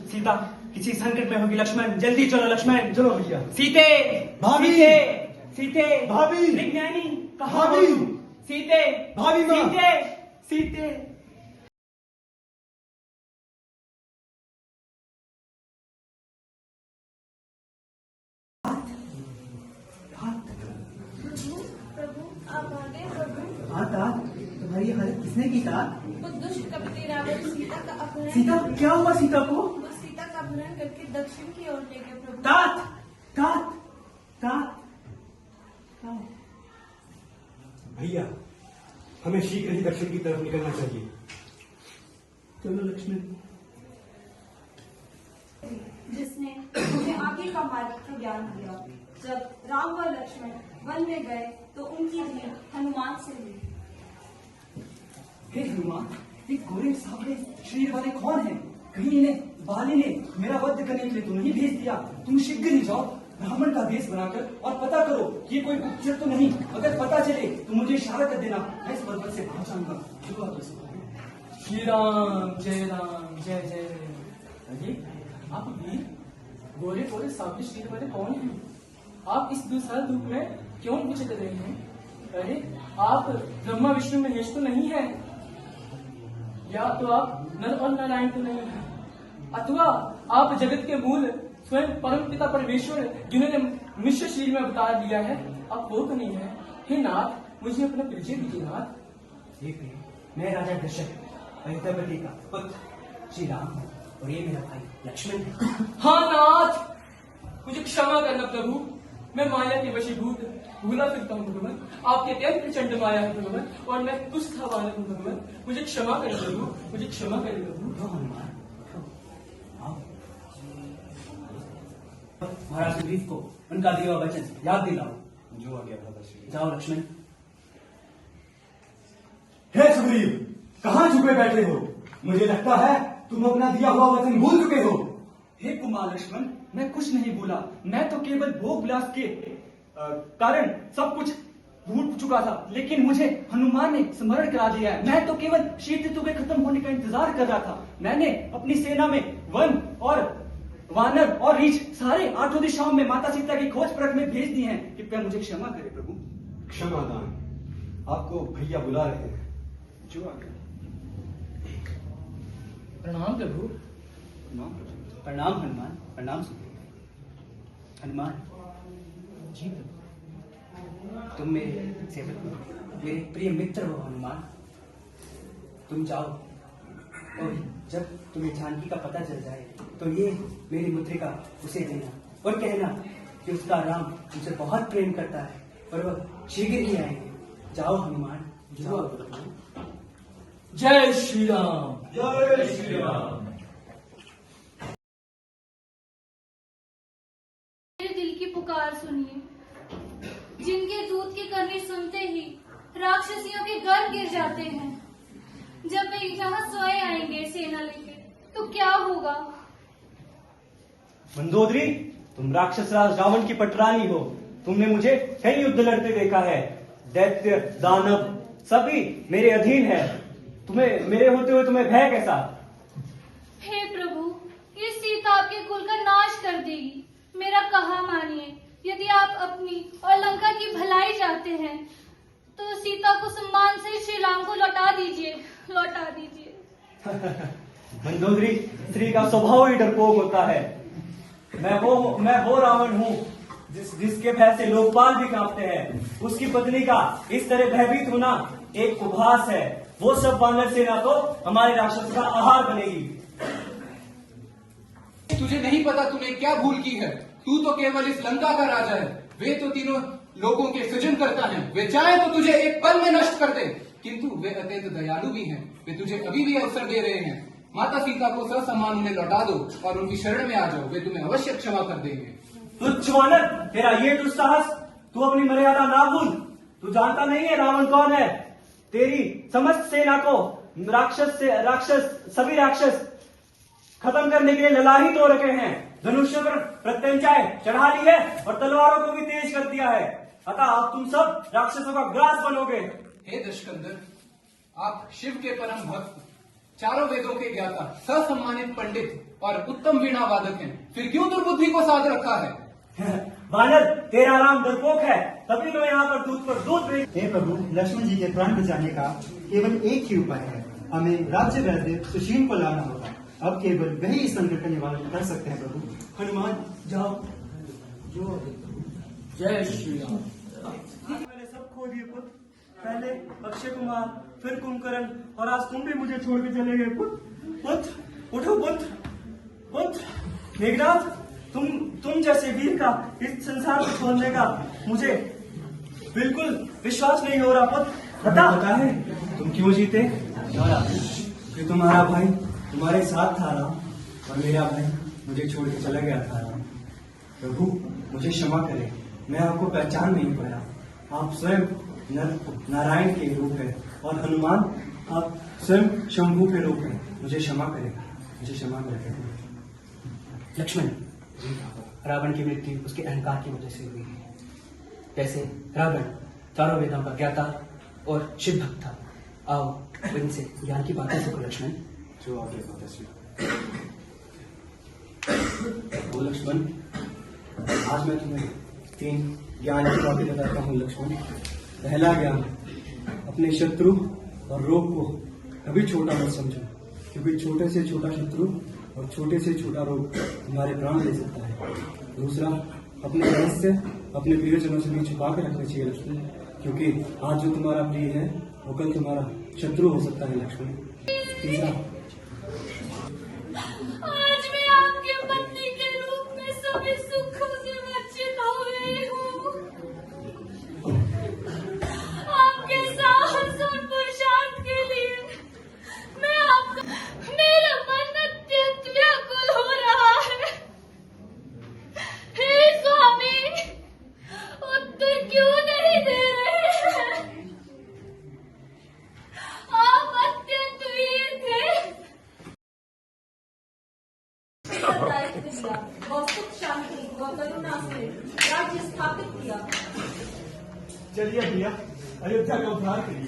सीता किसी संकट में होगी। लक्ष्मण जल्दी चलो, लक्ष्मण चलो भैया। सीते, भाभी! सीते, सीते, भाभी! विज्ञानी कहाँ हो भाभी! तुम? सीते, भाभी माँ! सीते, सीते। प्रभु आप आ गए प्रभु। हाँ तात, तुम्हारी हालत किसने की तात? वो दुष्ट कपटी रावण सीता का अपहरण सीता, क्या हुआ सीता को? वो सीता का अपहरण करके दक्षिण की ओर ले गए प्रभु। तात, तात, तात, तात। भैया, हमें शीघ्र ही दक्षिण की तरफ निकलना चाहिए। चलो लक्ष्मण। जिसने मुझे आगे का मार्ग का ज्ञान दिया। जब राम व लक्ष्मण वन में गए तो उनकी भेंट हनुमान से हुई। हे हनुमान, ये गोरे सावरे शरीर वाले कौन हैं? कहीं इन्हें बाली ने मेरा वध करने के लिए तो नहीं भेज दिया? तुम शीघ्र ही जाओ, ब्राह्मण का वेश बनाकर और पता करो कि ये कोई गुप्तचर तो नहीं। अगर पता चले तो मुझे इशारा कर देना, मैं इस पर्वत से भाग जाऊंगा। चलो आप श्री राम, जय राम, जय जय। अरे आप वीर गोरे गोरे सावले शरीर वाले कौन हैं? आप इस दुस्सह धूप में क्यों विचर रहे हैं? अरे आप ब्रह्मा विष्णु महेश तो नहीं है, या तो आप नर और नारायण तो नहीं है, अथवा आप जगत के मूल स्वयं परम पिता परमेश्वर जिन्होंने मिश्र शरीर में अवतार लिया है, आप वो तो नहीं है। हे नाथ, मुझे अपना परिचय दीजिए नाथ। देख रहे, मैं राजा दशरथ अयोध्यापति का पुत्र श्री राम हूँ और ये मेरा भाई लक्ष्मण है। हाँ नाथ, मुझे क्षमा करना प्रभु, मैं माया के वशीभूत भूला फिरता हूँ भगवान। आपके अत्यंत प्रचंड माया है भगवान, और मैं तुष्ट था बालक हूँ भगवान। मुझे क्षमा करें प्रभु, मुझे क्षमा करें प्रभु। उठो हनुमान, उठो, आओ। महाराज सुग्रीव को उनका दिया हुआ वचन याद दिलाओ। जो आ गया भ्राता। जाओ लक्ष्मण। हे सुग्रीव, कहाँ छुपे बैठे हो? मुझे लगता है तुम अपना दिया हुआ वचन भूल चुके हो। हे कुमार लक्ष्मण, मैं कुछ नहीं भूला। मैं तो केवल भोग विलास के कारण सब कुछ भूल चुका था, लेकिन मुझे हनुमान ने स्मरण करा दिया है। मैं तो केवल शीत ऋतु के खत्म होने का इंतजार कर रहा था। मैंने अपनी सेना में वन और वानर और रीछ सारे आठों दिशाओं में माता सीता की खोज परख में भेज दी हैं। कृपया मुझे क्षमा करे प्रभु। क्षमादान, आपको भैया बुला रहे हैं। जो आ गया। प्रणाम प्रभु। प्रणाम हनुमान, प्रणाम सुग्रीव। हनुमान जी प्रभु। तुम मेरे सेवक हो, मेरे प्रिय मित्र हो हनुमान। तुम जाओ और जब तुम्हें जानकी का पता चल जाए तो ये मेरी मुद्रिका उसे देना और कहना कि उसका राम मुझे बहुत प्रेम करता है और वह शीघ्र ही आएंगे। जाओ हनुमान, जाओ। जय श्री राम। जय श्री राम। मेरे दिल की पुकार सुनिए, जिनके दूत की करनी सुनते ही राक्षसियों के गर्भ गिर जाते हैं। जब वे यहाँ स्वयं आएंगे सेना लेके तो क्या होगा? मंदोदरी, तुम राक्षस राज रावण की पटरानी हो। तुमने मुझे कई युद्ध लड़ते देखा है। दैत्य दानव सभी मेरे अधीन है। तुम्हें मेरे होते हुए तुम्हें भय कैसा? हे प्रभु, ये सीता आपके कुल का नाश कर देगी। मेरा कहा मानिए, यदि आप अपनी और लंका की भलाई चाहते हैं तो सीता को सम्मान से श्री राम को लौटा दीजिए, लौटा दीजिए। मंदोदरी, स्त्री का स्वभाव ही डरपोक होता है। मैं वो रावण हूँ जिसके भय से लोकपाल भी कांपते हैं। उसकी पत्नी का इस तरह भयभीत होना एक उपहास है। वो सब वानर सेना तो हमारे राक्षस का आहार बनेगी। तुझे नहीं पता तूने क्या भूल की है। तू तो केवल इस लंका का राजा है। वे तो तीनों लोगों के सृजन करता है। वे चाहे तो तुझे एक पल में नष्ट कर दे, किंतु वे अत्यंत दयालु भी हैं। वे तुझे अभी भी अवसर दे रहे हैं। माता सीता को ससम्मान उन्हें लौटा दो और उनकी शरण में आ जाओ। वे तुम्हें अवश्य क्षमा कर देंगे। तुच्छ वानर, तेरा ये दुस्साहस, तू अपनी मर्यादा ना भूल। तू जानता नहीं है रावण कौन है। तेरी समस्त सेना को सभी राक्षस खत्म करने के लिए ललाहित हो रखे हैं। धनुष्य पर प्रत्यंचाय चढ़ा ली है और तलवारों को भी तेज कर दिया है। अतः अब तुम सब राक्षसों का ग्रास बनोगे। हे दशकंदर, आप शिव के परम भक्त चारों वेदों के ज्ञाता, ससम्मानित पंडित और उत्तम वीणा वादक हैं, फिर क्यों दुर्बुद्धि को साध रखा है? वानर, तेरा राम डरपोक है, तभी तो यहाँ पर दूध पर दूध बेच। हे प्रभु, लक्ष्मण जी के प्राण बचाने का केवल एक ही उपाय है। हमें राज्य वैद्य सुशील को लाना होगा। अब केवल वही इस संकट का निवारण कर सकते हैं प्रभु। हनुमान, जाओ। जय श्री राम। मैंने सब खो दिए पुत्र। पहले अक्षय कुमार, फिर कुंभकर्ण, और आज तुम भी मुझे छोड़ के चले गए पुत्र। पुत्र, उठो पुत्र। पुत्र, मेघनाथ, तुम जैसे वीर का इस संसार को छोड़ने का मुझे बिल्कुल विश्वास नहीं हो रहा पुत्र। पता है तुम क्यों जीते? कि तुम्हारा भाई तुम्हारे साथ था राम, और मेरा भाई मुझे छोड़ के चला गया था राम। प्रभु, मुझे क्षमा करें, मैं आपको पहचान नहीं पाया। आप स्वयं नारायण के रूप है, और हनुमान आप स्वयं शंभू के रूप है। मुझे क्षमा करें, मुझे क्षमा करें। लक्ष्मण, रावण की मृत्यु उसके अहंकार की वजह से हुई है। जैसे रावण चारों वेदों का ज्ञाता और शिव भक्त था। आओ इनसे ज्ञान की बातें सीखो लक्ष्मण। जो आगे बातें ओ लक्ष्मण, आज मैं तुम्हें 3 ज्ञान की बातें बताता हूँ लक्ष्मण। पहला ज्ञान, अपने शत्रु और रोग को कभी छोटा मत समझो, क्योंकि छोटे से छोटा शत्रु और छोटे से छोटा रोग तुम्हारे प्राण ले सकता है। दूसरा, अपने रहस्य अपने प्रियजनों से भी छुपा के रखना चाहिए लक्ष्मण, क्योंकि आज जो तुम्हारा प्रिय है वो कल तुम्हारा शत्रु हो सकता है लक्ष्मण। तीसरा, आज मैं आपके पत्नी के रूप में सभी सुखों से वंचित हो गई हूँ। आपके साहस और पुरुषार्थ के लिए मैं आपका, मेरा मन अत्यंत व्याकुल हो रहा है। हे स्वामी, उत्तर क्यों नहीं दे रहे हैं? आप अत्यंत वीर थे। दायित्व दिया, व सुख शांति व करुणा से राज्य स्थापित किया। चलिए भैया, अयोध्या का उद्धार करिए।